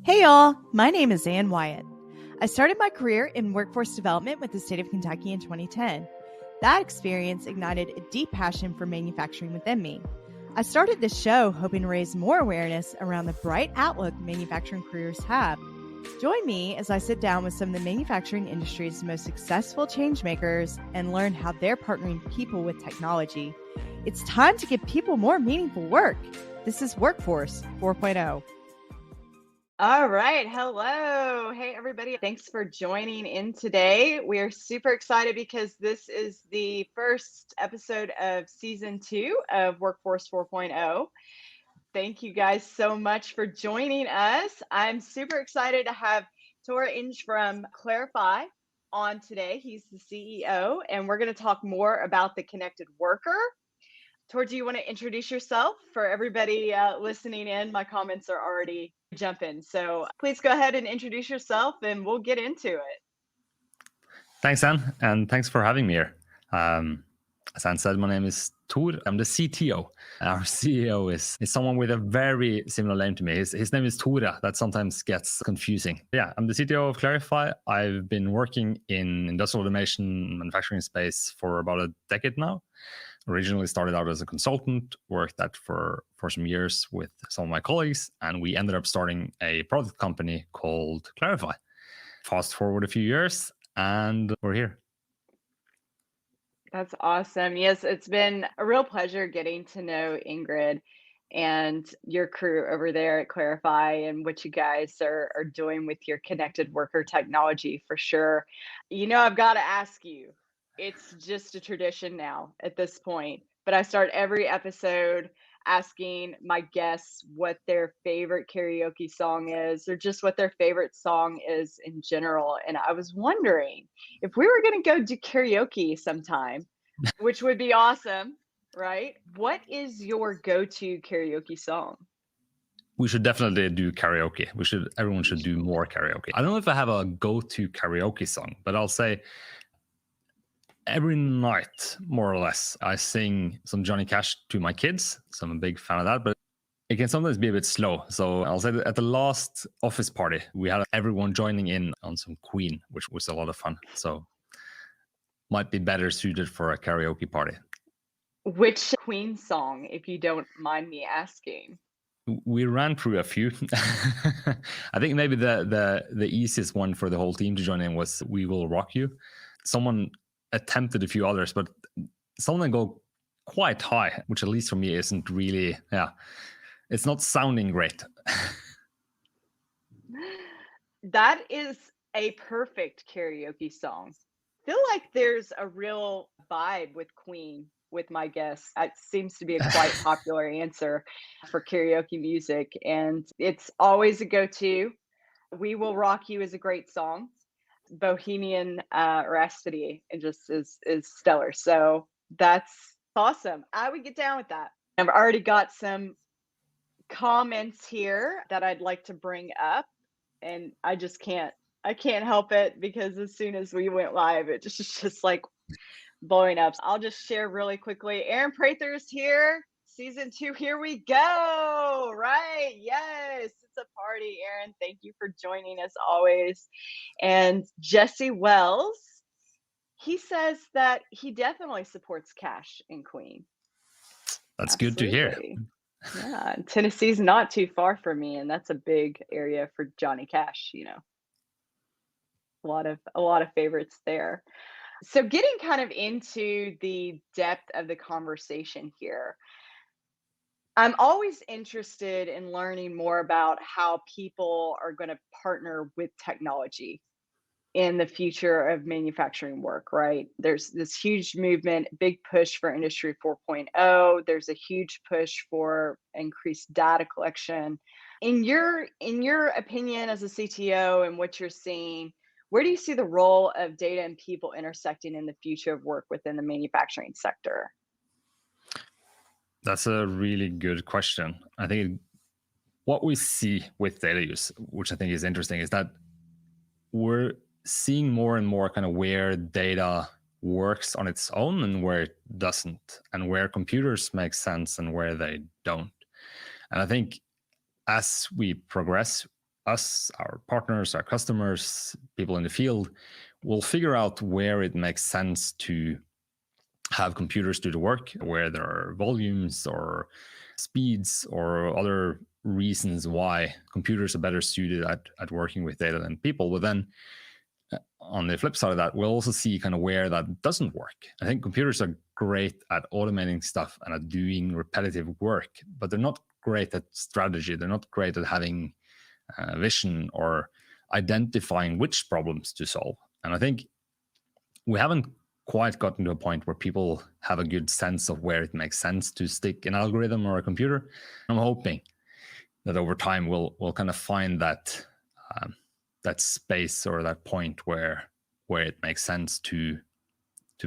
Hey y'all, my name is Ann Wyatt. I started my career in workforce development with the state of Kentucky in 2010. That experience ignited a deep passion for manufacturing within me. I started this show hoping to raise more awareness around the bright outlook manufacturing careers have. Join me as I sit down with some of the manufacturing industry's most successful changemakers and learn how they're partnering people with technology. It's time to give people more meaningful work. This is Workforce 4.0. All right. Hello. Hey, everybody. Thanks for joining in today. We are super excited because this is the first episode of season 2 of Workforce 4.0. Thank you guys so much for joining us. I'm super excited to have Tor Inge from Clarify on today. He's the CEO, and we're going to talk more about the connected worker. Tor, do you want to introduce yourself for everybody listening in? My comments are already jumping. So please go ahead and introduce yourself and we'll get into it. Thanks, Ann, and thanks for having me here. As Ann said, my name is Tor. I'm the CTO. Our CEO is someone with a very similar name to me. His name is Tore. That sometimes gets confusing. Yeah, I'm the CTO of Clarify. I've been working in industrial automation manufacturing space for about a decade now. Originally started out as a consultant, worked that for some years with some of my colleagues, and we ended up starting a product company called Clarify. Fast forward a few years, and we're here. That's awesome. Yes, it's been a real pleasure getting to know Ingrid and your crew over there at Clarify and what you guys are doing with your connected worker technology for sure. You know, I've got to ask you, it's just a tradition now at this point, but I start every episode asking my guests what their favorite karaoke song is or just what their favorite song is in general. And I was wondering if we were going to go do karaoke sometime, which would be awesome, right? What is your go-to karaoke song? We should definitely do karaoke. Everyone should do more karaoke. I don't know if I have a go-to karaoke song, but I'll say every night, more or less, I sing some Johnny Cash to my kids. So I'm a big fan of that, but it can sometimes be a bit slow. So I'll say that at the last office party, we had everyone joining in on some Queen, which was a lot of fun. So might be better suited for a karaoke party. Which Queen song, if you don't mind me asking? We ran through a few. I think maybe the easiest one for the whole team to join in was "We Will Rock You." Someone attempted a few others, but some of them go quite high, which at least for me isn't really, it's not sounding great. That is a perfect karaoke song. I feel like there's a real vibe with Queen with my guests. It seems to be a quite popular answer for karaoke music, and it's always a go-to. "We Will Rock You" is a great song. Bohemian Rhapsody and just is stellar. So that's awesome. I would get down with that. I've already got some comments here that I'd like to bring up, and I can't help it because as soon as we went live, it just like blowing up. I'll just share really quickly. Aaron Prather's here. Season 2, here we go. Right. Yes. It's a party, Aaron. Thank you for joining us always. And Jesse Wells, he says that he definitely supports Cash and Queen. That's good to hear. Yeah. Tennessee's not too far from me, and that's a big area for Johnny Cash, you know. A lot of favorites there. So getting kind of into the depth of the conversation here, I'm always interested in learning more about how people are going to partner with technology in the future of manufacturing work, right? There's this huge movement, big push for Industry 4.0. There's a huge push for increased data collection. In your opinion as a CTO and what you're seeing, where do you see the role of data and people intersecting in the future of work within the manufacturing sector? That's a really good question. I think what we see with data use, which I think is interesting, is that we're seeing more and more kind of where data works on its own and where it doesn't, and where computers make sense and where they don't. And I think as we progress, us, our partners, our customers, people in the field will figure out where it makes sense to have computers do the work, where there are volumes or speeds or other reasons why computers are better suited at working with data than people. But then on the flip side of that, we'll also see kind of where that doesn't work. I think computers are great at automating stuff and at doing repetitive work, but they're not great at strategy. They're not great at having vision or identifying which problems to solve. And I think we haven't quite gotten to a point where people have a good sense of where it makes sense to stick an algorithm or a computer. I'm hoping that over time we'll kind of find that that space or that point where it makes sense to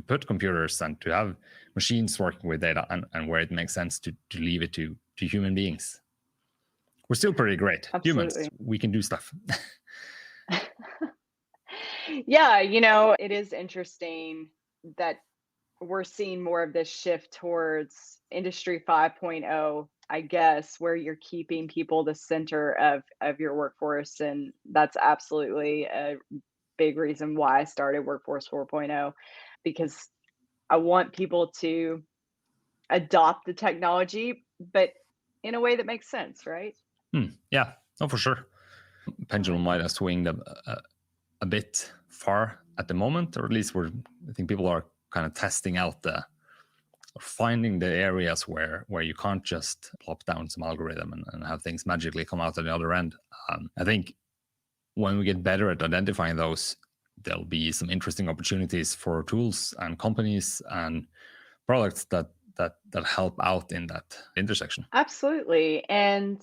put computers and to have machines working with data, and where it makes sense to leave it to human beings. We're still pretty great. Absolutely. Humans, we can do stuff. Yeah, it is interesting that we're seeing more of this shift towards Industry 5.0, I guess, where you're keeping people the center of your workforce. And that's absolutely a big reason why I started Workforce 4.0, because I want people to adopt the technology, but in a way that makes sense, right? Yeah, no, for sure. Pendulum might have swinged a bit far at the moment, or at least I think people are kind of testing out finding the areas where you can't just plop down some algorithm and have things magically come out at the other end. I think when we get better at identifying those, there'll be some interesting opportunities for tools and companies and products that help out in that intersection. Absolutely. And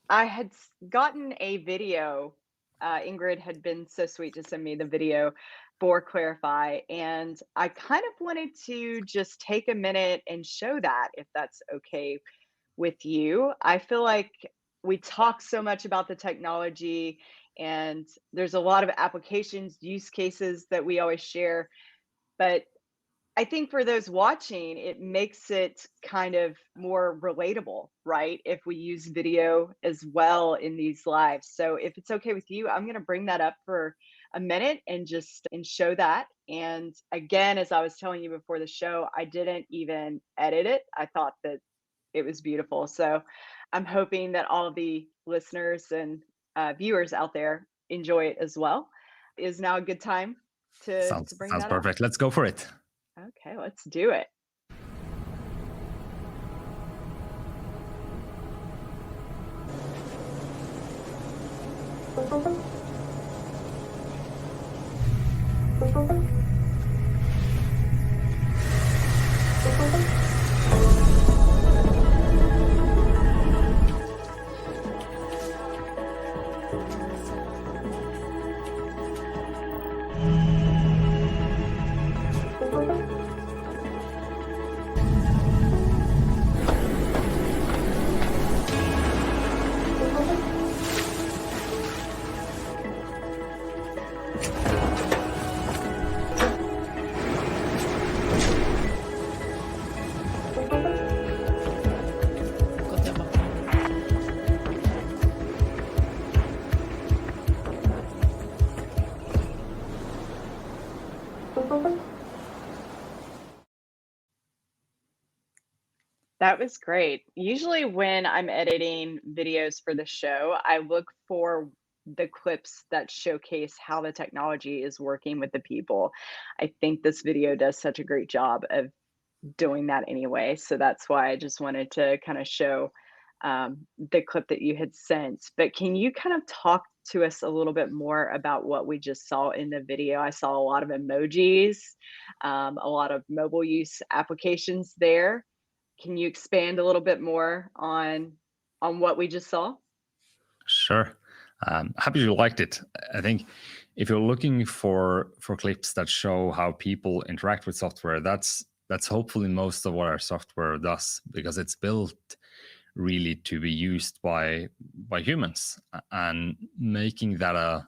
I had gotten a video. Ingrid had been so sweet to send me the video for Clarify, and I kind of wanted to just take a minute and show that, if that's okay with you. I feel like we talk so much about the technology, and there's a lot of applications, use cases that we always share, but I think for those watching, it makes it kind of more relatable, right? If we use video as well in these lives. So if it's okay with you, I'm going to bring that up for a minute and show that. And again, as I was telling you before the show, I didn't even edit it. I thought that it was beautiful. So I'm hoping that all of the listeners and viewers out there enjoy it as well. Is now a good time to bring that up? Sounds perfect. Let's go for it. Okay, let's do it. That was great. Usually when I'm editing videos for the show, I look for the clips that showcase how the technology is working with the people. I think this video does such a great job of doing that anyway. So that's why I just wanted to kind of show the clip that you had sent. But can you kind of talk to us a little bit more about what we just saw in the video? I saw a lot of emojis, a lot of mobile use applications there. Can you expand a little bit more on what we just saw? Sure. Happy you liked it. I think if you're looking for clips that show how people interact with software, that's hopefully most of what our software does, because it's built really to be used by humans, and making that a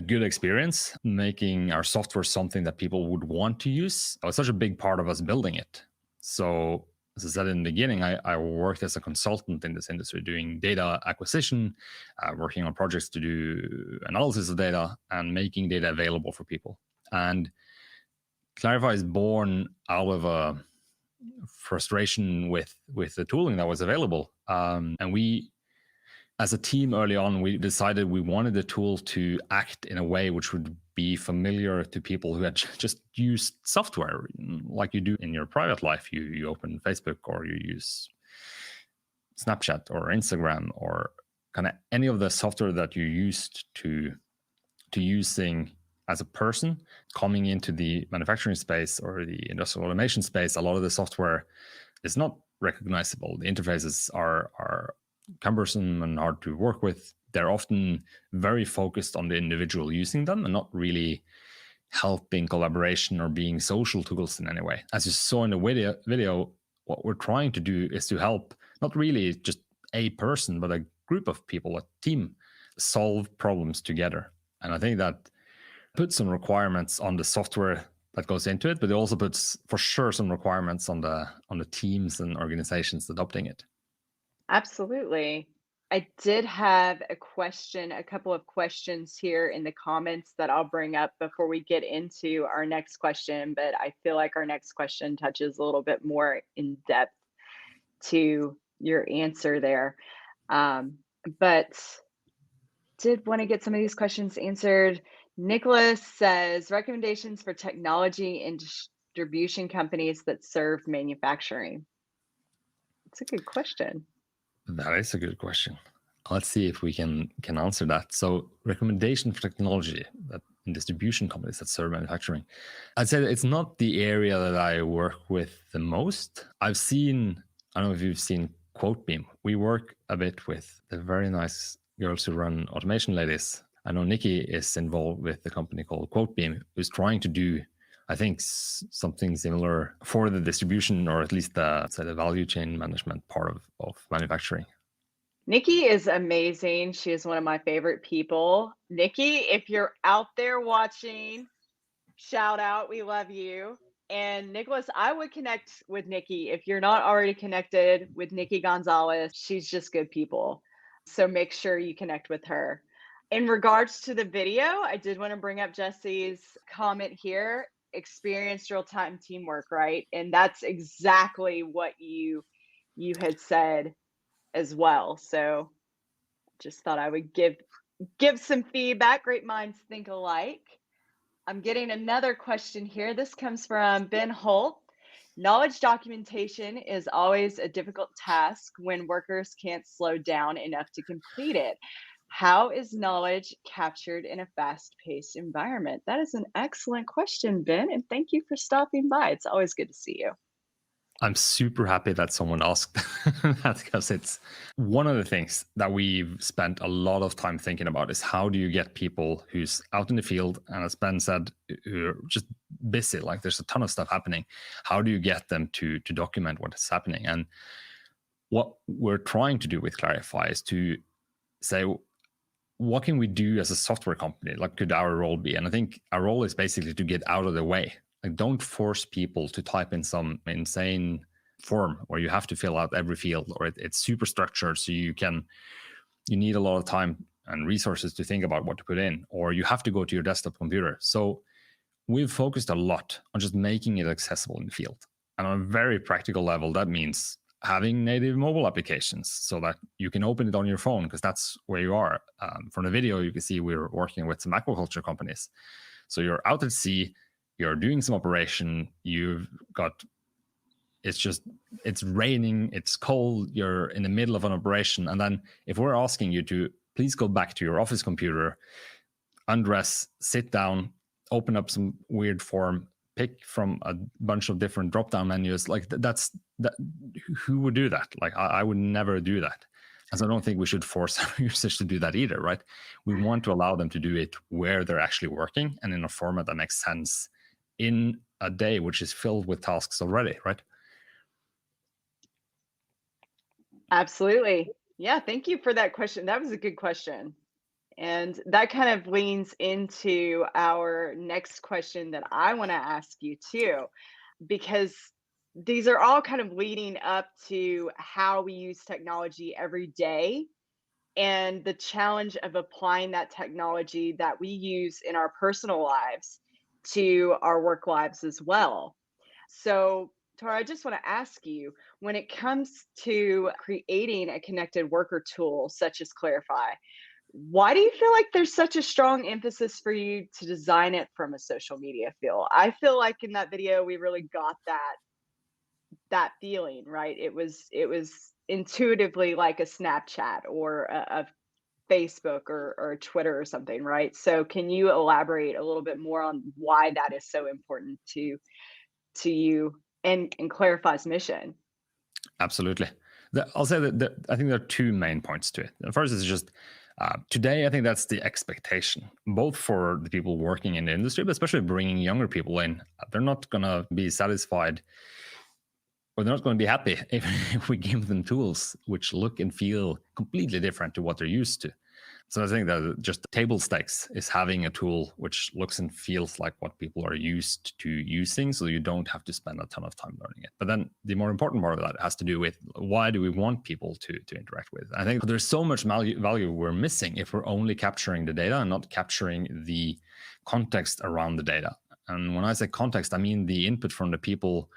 good experience, making our software something that people would want to use. It's such a big part of us building it. So As I said in the beginning, I worked as a consultant in this industry doing data acquisition, working on projects to do analysis of data and making data available for people. And Clarify is born out of a frustration with the tooling that was available. And we, as a team early on, we decided we wanted the tool to act in a way which would be familiar to people who had just used software like you do in your private life. You open Facebook, or you use Snapchat or Instagram, or kind of any of the software that you used to using as a person. Coming into the manufacturing space or the industrial automation space, a lot of the software is not recognizable. The interfaces are cumbersome and hard to work with. They're often very focused on the individual using them and not really helping collaboration or being social tools in any way. As you saw in the video, what we're trying to do is to help not really just a person, but a group of people, a team, solve problems together. And I think that puts some requirements on the software that goes into it, but it also puts for sure some requirements on the teams and organizations adopting it. Absolutely. I did have a couple of questions here in the comments that I'll bring up before we get into our next question, but I feel like our next question touches a little bit more in depth to your answer there. But did want to get some of these questions answered. Nicholas says, recommendations for technology and distribution companies that serve manufacturing. It's a good question. That is a good question. Let's see if we can answer that. So, recommendation for technology that in distribution companies that serve manufacturing. I'd say that it's not the area that I work with the most. I don't know if you've seen QuoteBeam. We work a bit with the very nice girls who run Automation Ladies. I know Nikki is involved with the company called QuoteBeam, who's trying to do, I think, something similar for the distribution, or at least the value chain management part of manufacturing. Nikki is amazing. She is one of my favorite people. Nikki, if you're out there watching, shout out. We love you. And Nicholas, I would connect with Nikki. If you're not already connected with Nikki Gonzalez, she's just good people. So make sure you connect with her. In regards to the video, I did want to bring up Jesse's comment here. Experienced real-time teamwork, right? And that's exactly what you had said as well. So just thought I would give some feedback. Great minds think alike. I'm getting another question here. This comes from Ben Holt. Knowledge documentation is always a difficult task when workers can't slow down enough to complete it. How is knowledge captured in a fast-paced environment? That is an excellent question, Ben, and thank you for stopping by. It's always good to see you. I'm super happy that someone asked that, because it's one of the things that we've spent a lot of time thinking about is how do you get people who's out in the field, and as Ben said, who are just busy, like there's a ton of stuff happening. How do you get them to document what is happening? And what we're trying to do with Clarify is to say, what can we do as a software company? Like, could our role be? And I think our role is basically to get out of the way. Like, don't force people to type in some insane form where you have to fill out every field, or it's super structured, so you need a lot of time and resources to think about what to put in, or you have to go to your desktop computer. So we've focused a lot on just making it accessible in the field. And on a very practical level, that means having native mobile applications so that you can open it on your phone, because that's where you are. From the video, you can see we're working with some aquaculture companies. So you're out at sea, you're doing some operation, it's raining, it's cold, you're in the middle of an operation. And then if we're asking you to please go back to your office computer, undress, sit down, open up some weird form, pick from a bunch of different drop-down menus, like who would do that? Like I would never do that. And so I don't think we should force our users to do that either, right? We want to allow them to do it where they're actually working and in a format that makes sense in a day which is filled with tasks already, right? Absolutely. Yeah, thank you for that question. That was a good question. And that kind of leans into our next question that I want to ask you too, because these are all kind of leading up to how we use technology every day and the challenge of applying that technology that we use in our personal lives to our work lives as well. So, Tara, I just want to ask you, when it comes to creating a connected worker tool such as Clarify, why do you feel like there's such a strong emphasis for you to design it from a social media feel? I feel like in that video we really got that feeling, right? It was intuitively like a Snapchat or a Facebook or Twitter or something, right? So can you elaborate a little bit more on why that is so important to you and Clarify's mission? Absolutely. I'll say that I think there are two main points to it. The first is just today, I think that's the expectation, both for the people working in the industry, but especially bringing younger people in. They're not going to be satisfied, or they're not going to be happy if we give them tools which look and feel completely different to what they're used to. So I think that just table stakes is having a tool which looks and feels like what people are used to using, so you don't have to spend a ton of time learning it. But then the more important part of that has to do with why do we want people to interact with? I think there's so much value we're missing if we're only capturing the data and not capturing the context around the data. And when I say context, I mean the input from the people.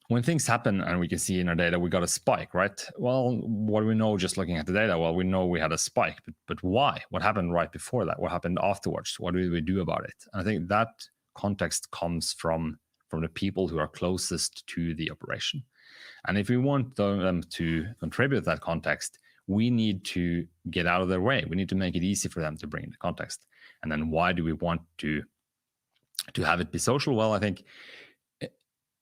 When things happen and we can see in our data, we got a spike, right? Well, what do we know just looking at the data? Well, we know we had a spike, but why? What happened right before that? What happened afterwards? What did we do about it? And I think that context comes from the people who are closest to the operation. And if we want them to contribute that context, we need to get out of their way. We need to make it easy for them to bring the context. And then why do we want to have it be social? Well, I think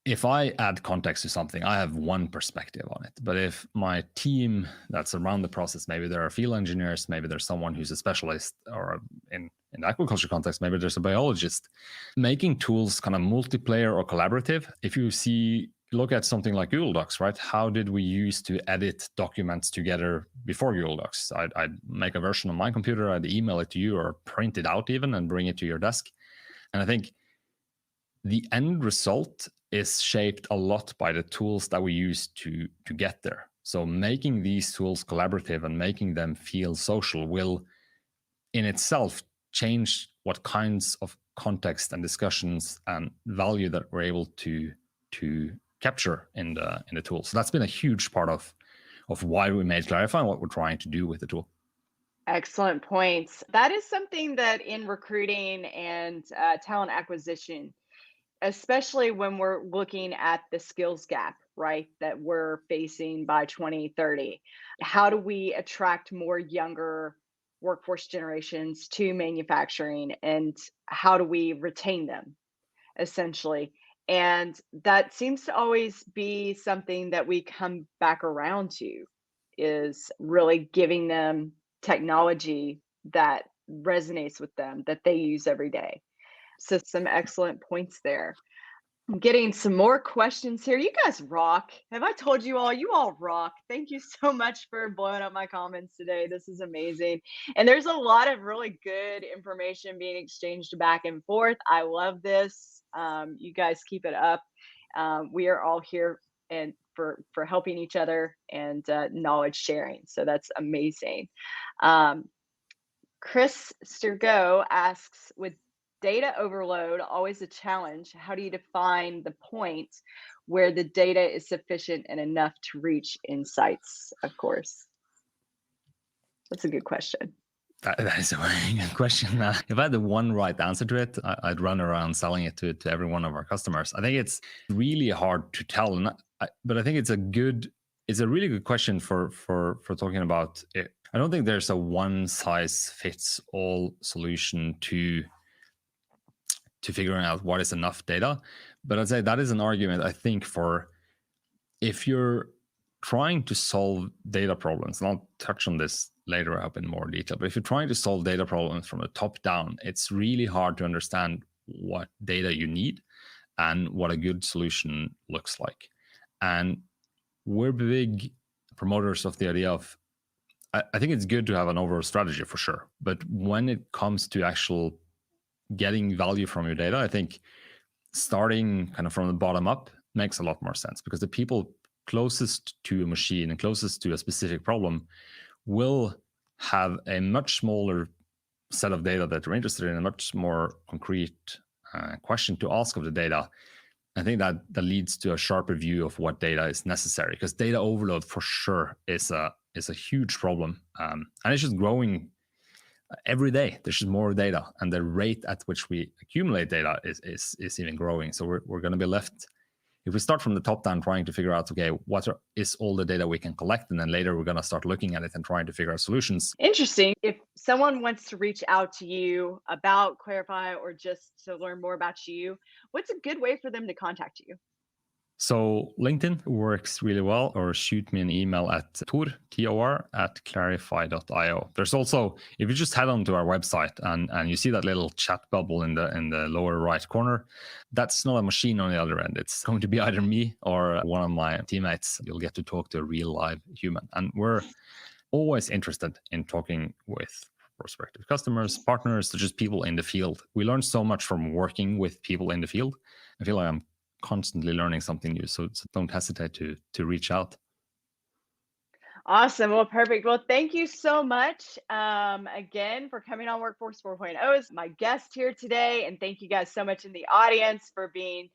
if I add context to something, I have one perspective on it. But if my team that's around the process, maybe there are field engineers, maybe there's someone who's a specialist, or in the aquaculture context, maybe there's a biologist, making tools kind of multiplayer or collaborative. If you look at something like Google Docs, right? How did we use to edit documents together before Google Docs? I'd make a version on my computer, I'd email it to you or print it out even and bring it to your desk. And I think the end result is shaped a lot by the tools that we use to get there. So making these tools collaborative and making them feel social will in itself change what kinds of context and discussions and value that we're able to capture in the tool. So that's been a huge part of why we made Clarify and what we're trying to do with the tool. Excellent points. That is something that in recruiting and talent acquisition, especially when we're looking at the skills gap, right, that we're facing by 2030. How do we attract more younger workforce generations to manufacturing, and how do we retain them, essentially? And that seems to always be something that we come back around to, is really giving them technology that resonates with them, that they use every day. So some excellent points there. I'm getting some more questions here. You guys rock. Have I told you all rock? Thank you so much for blowing up my comments today. This is amazing. And there's a lot of really good information being exchanged back and forth. I love this. You guys keep it up. We are all here and for helping each other and knowledge sharing. So that's amazing. Chris Sturgo asks, with data overload always a challenge, how do you define the point where the data is sufficient and enough to reach insights, of course? That's a good question. That is a very good question. If I had the one right answer to it, I'd run around selling it to every one of our customers. I think it's really hard to tell, but I think it's a really good question for talking about it. I don't think there's a one size fits all solution to figuring out what is enough data. But I'd say that is an argument, I think, for if you're trying to solve data problems, and I'll touch on this later up in more detail, but if you're trying to solve data problems from the top down, it's really hard to understand what data you need and what a good solution looks like. And we're big promoters of the idea of, I think it's good to have an overall strategy for sure. But when it comes to getting value from your data, I think starting kind of from the bottom up, makes a lot more sense, because the people closest to a machine and closest to a specific problem will have a much smaller set of data that they're interested in, a much more concrete question to ask of the data. I think that leads to a sharper view of what data is necessary, because data overload for sure is a huge problem, and it's just growing every day. There's just more data, and the rate at which we accumulate data is even growing. So we're going to be left, if we start from the top down, trying to figure out, okay, what is all the data we can collect, and then later we're going to start looking at it and trying to figure out solutions. Interesting. If someone wants to reach out to you about Clarify or just to learn more about you, what's a good way for them to contact you? So LinkedIn works really well, or shoot me an email at Tor at clarify.io. There's also, if you just head on to our website and you see that little chat bubble in the lower right corner, that's not a machine on the other end. It's going to be either me or one of my teammates. You'll get to talk to a real live human. And we're always interested in talking with prospective customers, partners, just people in the field. We learn so much from working with people in the field. I feel like I'm constantly learning something new, so don't hesitate to reach out. Awesome. Well, perfect. Well, thank you so much again for coming on Workforce 4.0 as my guest here today, and thank you guys so much in the audience for being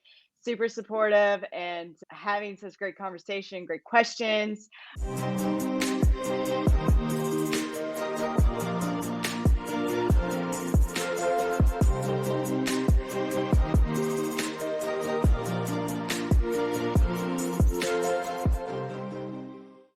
super supportive and having such great conversation, great questions.